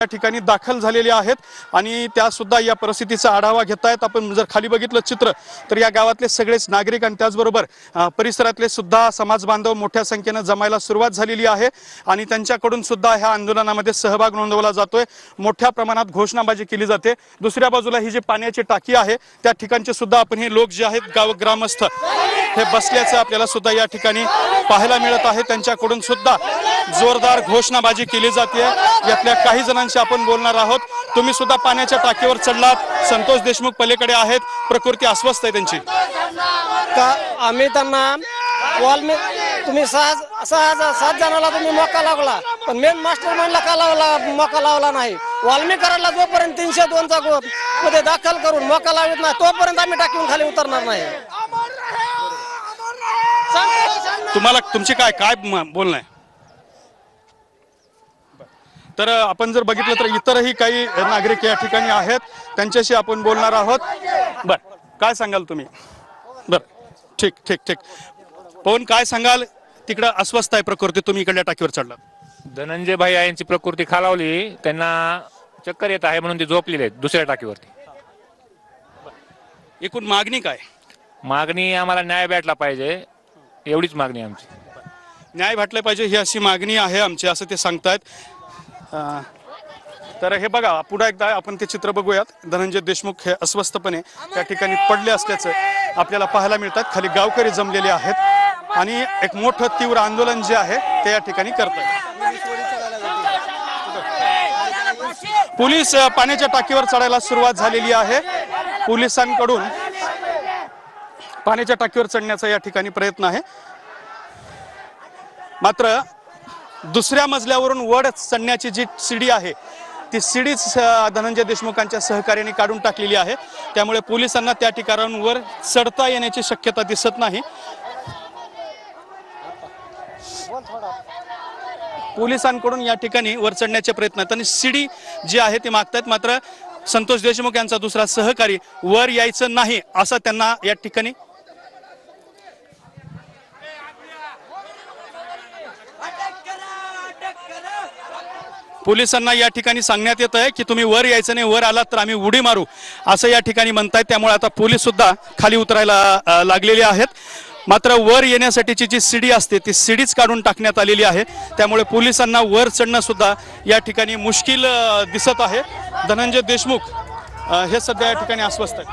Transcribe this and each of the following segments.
या ठिकाणी दाखल झालेले आहेत आणि त्या सुद्धा या परिस्थितीचा आढावा घेतायत। आपण जर खाली बघितलं चित्र तर या गावातले सगळेच नागरिक आणि त्याचबरोबर परिसरातले सुद्धा समाज बांधव मोठ्या संख्येने जमायला सुरुवात झालेली आहे आणि त्यांच्याकडून सुद्धा ह्या आंदोलनामध्ये सहभाग नोंदवला जातोय। मोठ्या प्रमाणात घोषणाबाजी केली जाते। दुसऱ्या बाजूला ही जी पाण्याची टाकी आहे त्या ठिकाणचे सुद्धा आपण हे लोक जे आहेत गाव ग्रामस्थ हे बसल्याचं आपल्याला सुद्धा या ठिकाणी पाहायला मिळत आहे। त्यांच्याकडून सुद्धा जोरदार घोषणाबाजी केली जाते। यातल्या काही जणांशी आपण बोलणार आहोत। तुम्ही सुद्धा पाण्याच्या टाकीवर चढलात, संतोष देशमुख पलीकडे आहेत, प्रकृती अस्वस्थ आहे त्यांची का आम्ही त्यांना तुम्ही सात जणाला तुम्ही मौका लावला पण मेन मास्टर माइंडला का मौका लावला नाही। वाल्मीकरांना जोपर्यंत 302 चा मध्ये दाखल करून मौका लावत नाही तोपर्यंत आम्ही टाकीहून खाली उतरणार नाही। तुम्हाला तुमची काय बोलणं आहे? तर आपण जर बघितलं तर इतरही काही नागरिक या ठिकाणी आहेत, त्यांच्याशी आपण बोलणार आहोत। बर, काय सांगाल तुम्ही? बर, ठीक ठीक ठीक पवन, काय सांगाल? तिकडे अस्वस्थ आहे प्रकृती, तुम्ही इकडल्या टाकीवर चढला। धनंजय भाई यांची प्रकृती खालावली, त्यांना चक्कर येत आहे म्हणून ते झोपलेले आहेत दुसऱ्या टाकीवरती। एकूण मागणी काय? मागणी आम्हाला न्याय भेटला पाहिजे, एवढीच मागणी आमची। न्याय भेटला पाहिजे ही अशी मागणी आहे आमची, असं ते सांगतायत। तर हे बघा, पुढे एकदा आपण ते चित्र बघूयात। धनंजय देशमुख हे अस्वस्थपणे त्या ठिकाणी पडले असल्याचं आपल्याला पाहायला मिळतात। खाली गावकरी जमलेले आहेत आणि एक मोठं तीव्र आंदोलन जे आहे ते या ठिकाणी करतात। पोलीस पाण्याच्या टाकीवर चढायला सुरुवात झालेली आहे। पोलिसांकडून पाण्याच्या टाकीवर चढण्याचा या ठिकाणी प्रयत्न आहे, मात्र दुसऱ्या मजल्यावरून वर चढण्याची जी शिडी आहे ती शिडीच धनंजय देशमुखांच्या सहकार्याने काढून टाकलेली आहे। त्यामुळे पोलिसांना त्या ठिकाणांवर चढता येण्याची शक्यता दिसत नाही। पोलिसांकडून या ठिकाणी वर चढण्याचे प्रयत्न आहेत आणि शिडी जी आहे ती मागतायत, मात्र संतोष देशमुख यांचा दुसरा सहकारी वर यायचं नाही असं त्यांना या ठिकाणी पोलिसांना या ठिकाणी सांगण्यात येत आहे की तुम्ही वर यायचं नाही, वर आलात तर आम्ही उडी मारू असं या ठिकाणी म्हणतायत। त्यामुळे आता पोलीस सुद्धा खाली उतरायला लागलेले आहेत, मात्र वर येण्यासाठीची जी शिडी असते ती शिडीच काढून टाकण्यात आलेली आहे। त्यामुळे पोलिसांना वर चढणं सुद्धा या ठिकाणी मुश्किल दिसत आहे। धनंजय देशमुख हे सध्या या ठिकाणी अस्वस्थ आहेत।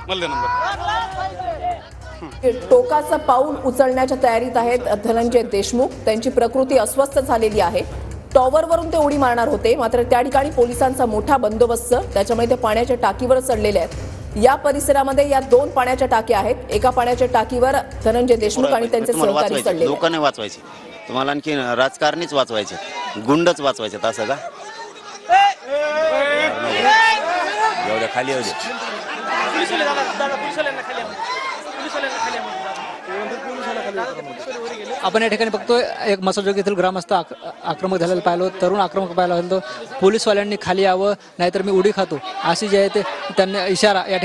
मला नंबर टोकाचं पाऊल उचलण्याच्या तयारीत आहेत धनंजय देशमुख। त्यांची प्रकृती अस्वस्थ झालेली आहे। टॉवरवरून ते उडी मारणार होते, मात्र त्या ठिकाणी पोलिसांचा मोठा बंदोबस्त, त्याच्यामुळे ते पाण्याच्या टाकीवर चढलेले आहेत। या परिसरामध्ये या 2 पाण्याच्या टाक्या आहेत। एका पाण्याच्या टाकीवर धनंजय देशमुख आणि त्यांचे सहकारी चढले। लोकांनी वाचवायचे, तुम्हाला आणखी राजकारणीच वाचवायचे, गुंडच वाचवायचे असं का? एवढ्या खाली येऊ दे। आपण या ठिकाणी बघतोय एक मसाजोग येथील ग्रामस्थ आक्रमक झालेला पाहिलो, तरुण आक्रमक पाहिला होतो। पोलीसवाल्यांनी खाली यावं नाहीतर मी उडी खातो अशी जी आहे ते त्यांनी इशारा या